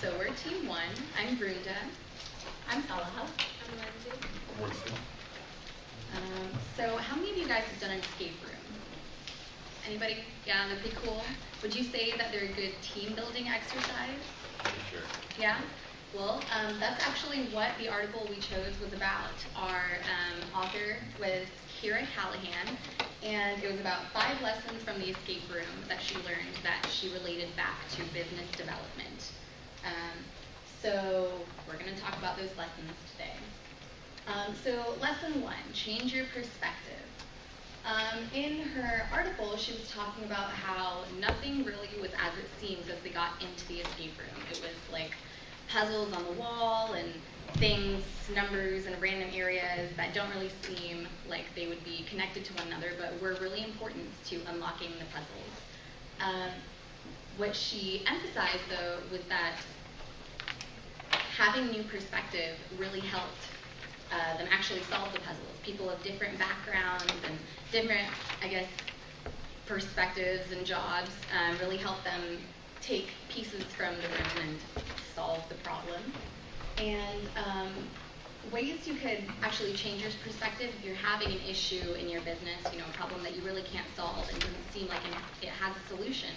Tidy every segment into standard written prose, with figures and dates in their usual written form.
So we're team one. I'm Brunda. I'm Salaha. I'm Lindsay. Winston. So how many of you guys have done an escape room? Anybody? Yeah, they're pretty cool. Would you say that they're a good team building exercise? Sure. Yeah? Well, that's actually what the article we chose was about. Our author was Kira Callahan, and it was about 5 lessons from the escape room that she learned that she related back to business development. So we're going to talk about those lessons today. So lesson 1, change your perspective. In her article, she was talking about how nothing really was as it seems as they got into the escape room. It was like puzzles on the wall and things, numbers, and random areas that don't really seem like they would be connected to one another, but were really important to unlocking the puzzles. What she emphasized, though, was that having new perspective really helped them actually solve the puzzles. People of different backgrounds and different, I guess, perspectives and jobs really helped them take pieces from the room and solve the problem. And ways you could actually change your perspective if you're having an issue in your business, a problem that you really can't solve and doesn't seem like it has a solution,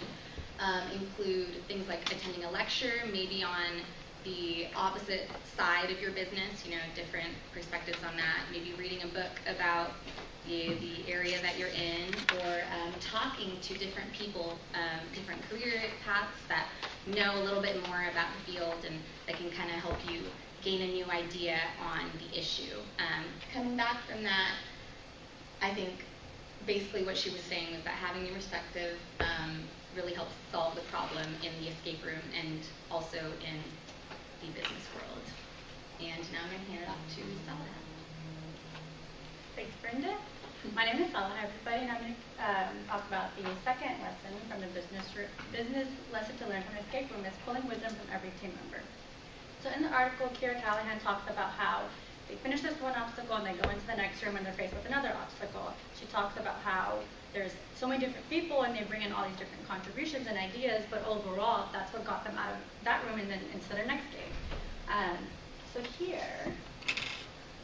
include things like attending a lecture, maybe on the opposite side of your business, different perspectives on that, maybe reading a book about the area that you're in, or talking to different people, different career paths that know a little bit more about the field and that can kind of help you gain a new idea on the issue. Coming back from that, I think basically what she was saying was that having your perspective really helps solve the problem in the escape room and also in the business world. And now I'm going to hand it off to Salaha. Thanks, Brenda. My name is Salaha, everybody, and I'm going to talk about the second lesson from the business lesson to learn from the escape room is pulling wisdom from every team member. So in the article, Kira Callahan talks about how they finish this one obstacle and they go into the next room and they're faced with another obstacle. She talks about how there's so many different people and they bring in all these different contributions and ideas, but overall, that's what got them out of that room and then into their next game.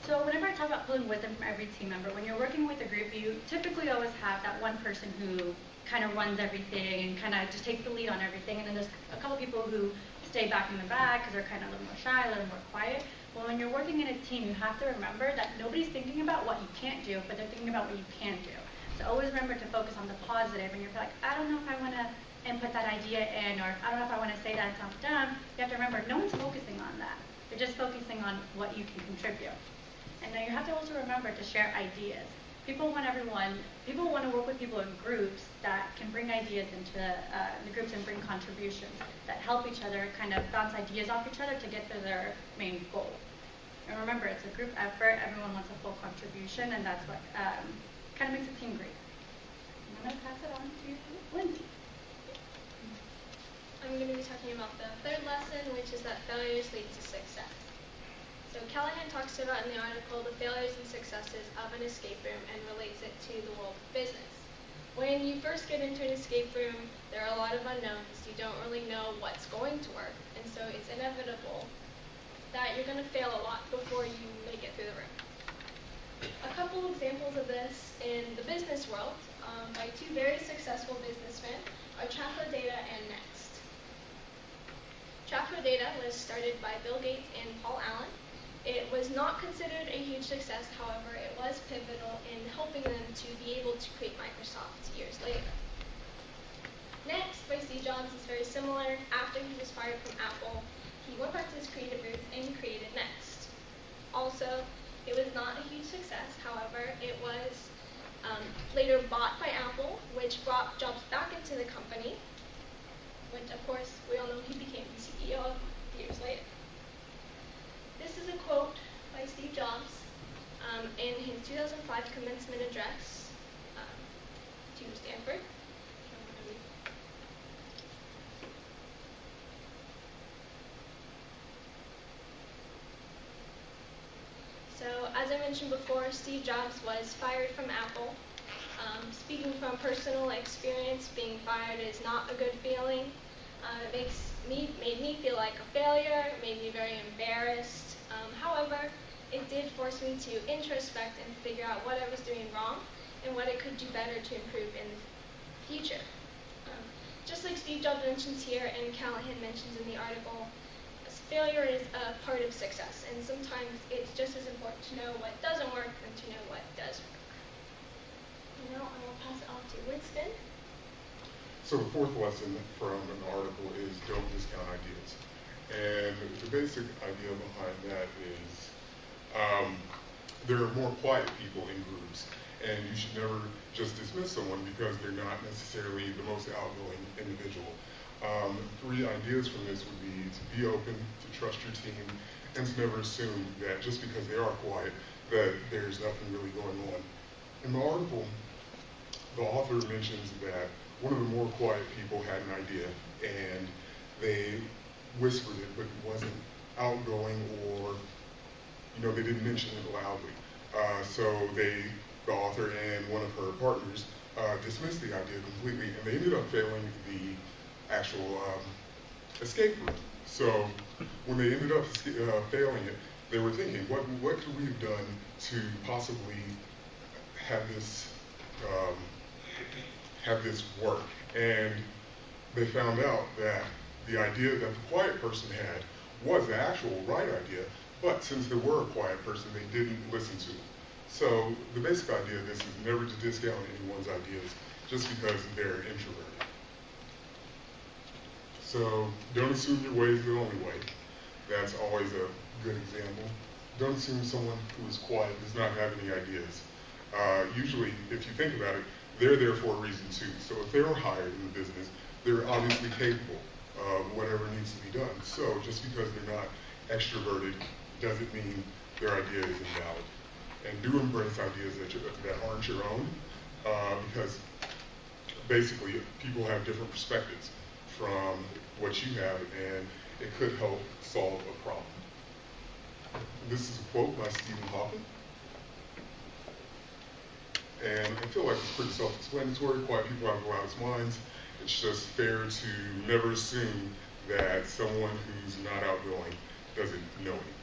So whenever I talk about pulling wisdom from every team member, when you're working with a group, you typically always have that one person who kind of runs everything and kind of just takes the lead on everything, and then there's a couple people who stay back in the back because they're kind of a little more shy, a little more quiet. Well, when you're working in a team, you have to remember that nobody's thinking about what you can't do, but they're thinking about what you can do. So always remember to focus on the positive, and you're like, I don't know if I want to input that idea in, or I don't know if I want to say that, it sounds dumb. You have to remember, no one's focusing on that. They're just focusing on what you can contribute. And then you have to also remember to share ideas. People want to work with people in groups that can bring ideas into the groups and bring contributions that help each other kind of bounce ideas off each other to get to their main goal. And remember, it's a group effort. Everyone wants a full contribution, and that's what kind of makes a team great. I'm going to pass it on to Lindsay. I'm going to be talking about the third lesson, which is that failures lead to success. So Callahan talks about in the article the failures and successes of an escape room and relates it to the world of business. When you first get into an escape room, there are a lot of unknowns. You don't really know what's going to work, and so it's inevitable that you're going to fail a lot before you make it through the room. A couple examples of this in the business world by 2 very successful businessmen are Trafodata and Next. Trafodata was started by Bill Gates and Paul Allen. It was not considered a huge success, however, it was pivotal in helping them to be able to create Microsoft years later. Next, by Steve Jobs, is very similar. After he was fired from Apple, he went back to his creative roots and created Next. Also, it was not a huge success, however, it was later bought by Apple, which brought Jobs back into the company, which of course we all know he became the CEO of years later. This is a quote by Steve Jobs in his 2005 commencement address to Stanford. So, as I mentioned before, Steve Jobs was fired from Apple. Speaking from personal experience, being fired is not a good feeling. It made me feel like a failure, it made me very embarrassed. However, it did force me to introspect and figure out what I was doing wrong and what I could do better to improve in the future. Just like Steve Jobs mentions here and Callahan mentions in the article, failure is a part of success, and sometimes it's just as important to know what doesn't work than to know what does work. Now I will pass it off to Winston. So the fourth lesson from an article is don't discount ideas. And the basic idea behind that is there are more quiet people in groups, and you should never just dismiss someone because they're not necessarily the most outgoing individual. 3 ideas from this would be to be open, to trust your team, and to never assume that just because they are quiet that there's nothing really going on. In the article, the author mentions that one of the more quiet people had an idea and they whispered it, but it wasn't outgoing, or they didn't mention it loudly. So the author and one of her partners dismissed the idea completely, and they ended up failing the actual escape route. So when they ended up failing it, they were thinking, what could we have done to possibly have this work? And they found out that the idea that the quiet person had was the actual right idea, but since there were a quiet person, they didn't listen to it. So the basic idea of this is never to discount anyone's ideas just because they're introverted. So don't assume your way is the only way. That's always a good example. Don't assume someone who is quiet does not have any ideas. Usually, if you think about it, they're there for a reason too. So if they were hired in the business, they're obviously capable of whatever needs to be done. So just because they're not extroverted doesn't mean their idea is invalid. And do embrace ideas that aren't your own, because basically people have different perspectives from what you have, and it could help solve a problem. This is a quote by Stephen Hawking. And I feel like it's pretty self-explanatory. Quiet people have the loudest minds. It's just fair to never assume that someone who's not outgoing doesn't know anything.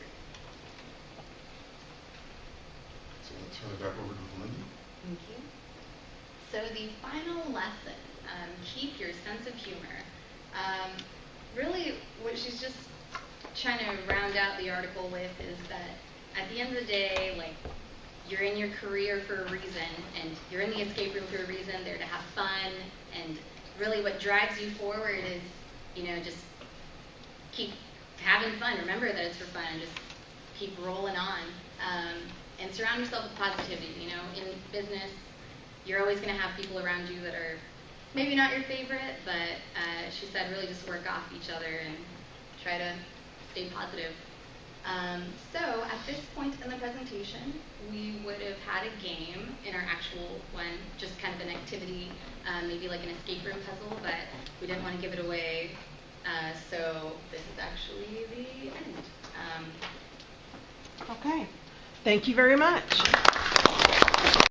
So I'm going to turn it back over to Linda. Thank you. So the final lesson, keep your sense of humor. Really, what she's just trying to round out the article with is that at the end of the day, you're in your career for a reason, and you're in the escape room for a reason, there to have fun, and really what drives you forward is, just keep having fun. Remember that it's for fun, and just keep rolling on. And surround yourself with positivity. In business, you're always going to have people around you that are maybe not your favorite, but she said really just work off each other and try to stay positive. So at this point in the presentation, we would have had a game in our actual one, just kind of an activity, maybe like an escape room puzzle, but we didn't want to give it away, so this is actually the end. Okay. Thank you very much.